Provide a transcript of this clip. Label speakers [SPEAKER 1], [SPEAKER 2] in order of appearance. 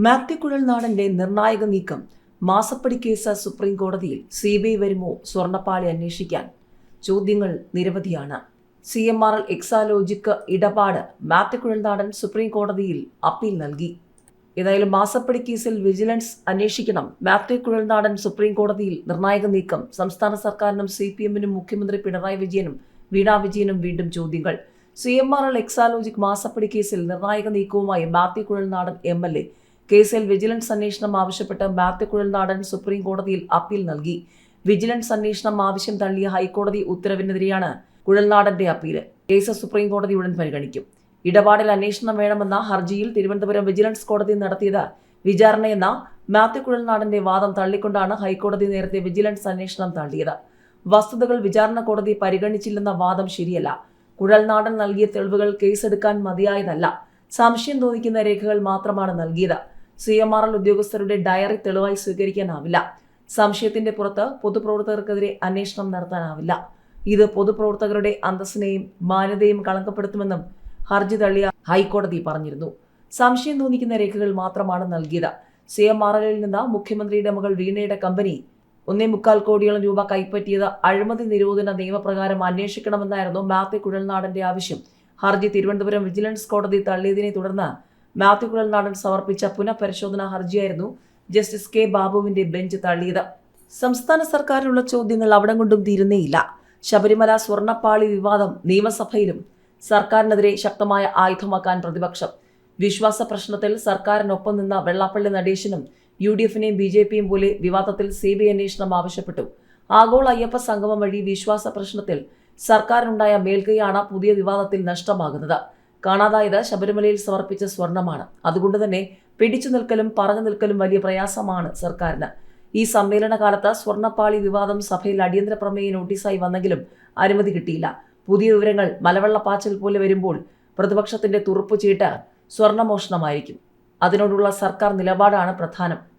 [SPEAKER 1] മാത്യു കുഴൽനാടന്റെ നിർണായക നീക്കം. മാസപ്പടി കേസ് സുപ്രീം കോടതിയിൽ. CBI വരുമോ സ്വർണ്ണപ്പാളി അന്വേഷിക്കാൻ? ചോദ്യങ്ങൾ നിരവധിയാണ്. CMRL എക്സാലോജിക് ഇടപാട്. മാത്യു കുഴൽനാടൻ സുപ്രീം കോടതിയിൽ അപ്പീൽ നൽകി. ഏതായാലും മാസപ്പടി കേസിൽ വിജിലൻസ് അന്വേഷിക്കണം. മാത്യു കുഴൽനാടൻ സുപ്രീം കോടതിയിൽ നിർണായക നീക്കം. സംസ്ഥാന സർക്കാരിനും CPM-നും മുഖ്യമന്ത്രി പിണറായി വിജയനും വീണാ വിജയനും വീണ്ടും ചോദ്യങ്ങൾ. CMRL എക്സാലോജിക് മാസപ്പടി കേസിൽ നിർണായക നീക്കവുമായി മാത്യു കുഴൽനാടൻ MLA. കേസിൽ വിജിലൻസ് അന്വേഷണം ആവശ്യപ്പെട്ട് മാത്യു കുഴൽനാടൻ സുപ്രീം കോടതിയിൽ അപ്പീൽ നൽകി. വിജിലൻസ് അന്വേഷണം ആവശ്യം തള്ളിയ ഹൈക്കോടതി ഉത്തരവിനെതിരെയാണ് കുഴൽനാടന്റെ അപ്പീല്. കേസ് സുപ്രീം കോടതി ഉടൻ പരിഗണിക്കും. ഇടപാടിൽ അന്വേഷണം വേണമെന്ന ഹർജിയിൽ തിരുവനന്തപുരം വിജിലൻസ് കോടതി നടത്തിയത് വിചാരണയെന്ന മാത്യു കുഴൽനാടന്റെ വാദം തള്ളിക്കൊണ്ടാണ് ഹൈക്കോടതി നേരത്തെ വിജിലൻസ് അന്വേഷണം തള്ളിയത്. വസ്തുതകൾ വിചാരണ കോടതി പരിഗണിച്ചില്ലെന്ന വാദം ശരിയല്ല. കുഴൽനാടൻ നൽകിയ തെളിവുകൾ കേസെടുക്കാൻ മതിയായതല്ല. സംശയം തോന്നിക്കുന്ന രേഖകൾ മാത്രമാണ് നൽകിയത്. CMRL ഉദ്യോഗസ്ഥരുടെ ഡയറി തെളിവായി സ്വീകരിക്കാനാവില്ല. സംശയത്തിന്റെ പുറത്ത് പൊതുപ്രവർത്തകർക്കെതിരെ അന്വേഷണം നടത്താനാവില്ല. ഇത് പൊതുപ്രവർത്തകരുടെ അന്തസ്സിനെയും മാന്യതയും കളങ്കപ്പെടുത്തുമെന്നും ഹർജി തള്ളിയ ഹൈക്കോടതി പറഞ്ഞിരുന്നു. സംശയം തോന്നിക്കുന്ന രേഖകൾ മാത്രമാണ് നൽകിയത്. CMRL-ൽ നിന്ന് മുഖ്യമന്ത്രിയുടെ മകൾ വീണയുടെ കമ്പനി 1.25 കോടിയോളം രൂപ കൈപ്പറ്റിയത് അഴിമതി നിരോധന നിയമപ്രകാരം അന്വേഷിക്കണമെന്നായിരുന്നു മാത്യു കുഴൽനാടന്റെ ആവശ്യം. ഹർജി തിരുവനന്തപുരം വിജിലൻസ് കോടതി തള്ളിയതിനെ തുടർന്ന് മാത്യു കുഴൽനാടൻ സമർപ്പിച്ച പുനഃപരിശോധനാ ഹർജിയായിരുന്നു ജസ്റ്റിസ് K. ബാബുവിന്റെ ബെഞ്ച് തള്ളിയത്. സംസ്ഥാന സർക്കാരിനുള്ള ചോദ്യങ്ങൾ അവിടം കൊണ്ടും തീരുന്നേയില്ല. ശബരിമല സ്വർണ്ണപ്പാളി വിവാദം നിയമസഭയിലും. സർക്കാരിനെതിരെ ശക്തമായ ആയുധമാക്കാൻ പ്രതിപക്ഷം. വിശ്വാസ പ്രശ്നത്തിൽ സർക്കാരിനൊപ്പം നിന്ന വെള്ളാപ്പള്ളി നടേശനും UDF-നെയും BJP-യും പോലെ വിവാദത്തിൽ CBI അന്വേഷണം ആവശ്യപ്പെട്ടു. ആഗോള അയ്യപ്പ സംഗമം വഴി വിശ്വാസ പ്രശ്നത്തിൽ സർക്കാരിനുണ്ടായ മേൽക്കൈയാണ് പുതിയ വിവാദത്തിൽ നഷ്ടമാകുന്നത്. കാണാതായത് ശബരിമലയിൽ സമർപ്പിച്ച സ്വർണമാണ്. അതുകൊണ്ട് തന്നെ പിടിച്ചു നിൽക്കലും പറഞ്ഞു നിൽക്കലും വലിയ പ്രയാസമാണ് സർക്കാരിന്. ഈ സമ്മേളന കാലത്ത് സ്വർണ്ണപ്പാളി വിവാദം സഭയിൽ അടിയന്തര പ്രമേയ നോട്ടീസായി വന്നെങ്കിലും അനുമതി കിട്ടിയില്ല. പുതിയ വിവരങ്ങൾ മലവെള്ളപ്പാച്ചിൽ പോലെ വരുമ്പോൾ പ്രതിപക്ഷത്തിന്റെ തുറുപ്പുചീട്ട് സ്വർണ്ണമോഷണമായിരിക്കും. അതിനോടുള്ള സർക്കാർ നിലപാടാണ് പ്രധാനം.